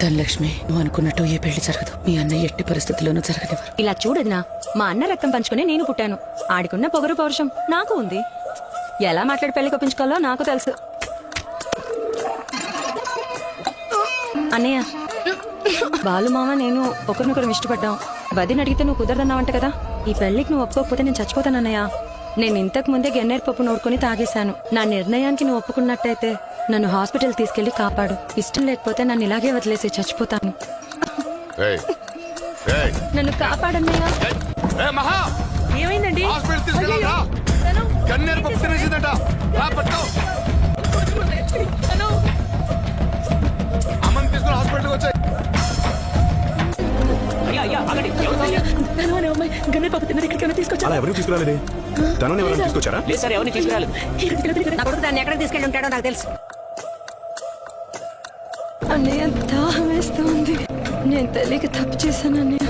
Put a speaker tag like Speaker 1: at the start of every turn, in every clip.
Speaker 1: ధనలక్ష్మి, నువ్వు అనుకున్నట్టు ఏ పెళ్లి జరగదు. మీ అన్నయ్య ఎట్టి పరిస్థితుల్లోనూ జరగనివ్వరు.
Speaker 2: ఇలా చూడదునా, మా అన్న రక్తం పంచుకుని నేను పుట్టాను. ఆడికున్న పొగరు పౌరుషం నాకు ఉంది. ఎలా మాట్లాడి పెళ్లి కొప్పించుకోవాలో నాకు తెలుసు. అన్నయ్య, బాలు మామ నేను ఒకరినొకరు ఇష్టపడ్డాం. వదిన అడిగితే నువ్వు కుదరదన్నావంట కదా. ఈ పెళ్లికి నువ్వు ఒప్పుకోకపోతే నేను చచ్చిపోతానన్నయ్య. నేను ఇంతకు ముందే గన్నేరు పప్పు నోడుకొని తాగేశాను. నా నిర్ణయానికి నువ్వు ఒప్పుకున్నట్టయితే నన్ను హాస్పిటల్ తీసుకెళ్లి కాపాడు. ఇష్టం లేకపోతే నన్ను ఇలాగే వదిలేసి చచ్చిపోతాను. నన్ను కాపాడన్నయ్య.
Speaker 3: ఏమైందండి?
Speaker 2: దాన్ని ఎక్కడ తీసుకెళ్ళి ఉంటాడో నాకు తెలుసు. అన్నయ్య, దాహం వేస్తుంది. నేను తెలియక తప్పు చేశాను అన్నయ్య,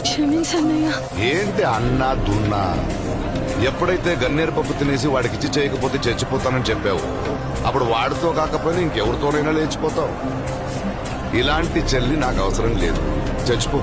Speaker 2: క్షమించన్నయ్య.
Speaker 4: ఏంటి అన్నా దున్నా? ఎప్పుడైతే గన్నేరు పప్పు తినేసి వాడికిచ్చి చేయకపోతే చచ్చిపోతానని చెప్పావు, అప్పుడు వాడితో కాకపోయినా ఇంకెవరితోనైనా లేచిపోతావు. ఇలాంటి చెల్లి నాకు అవసరం లేదు. చచ్చిపో.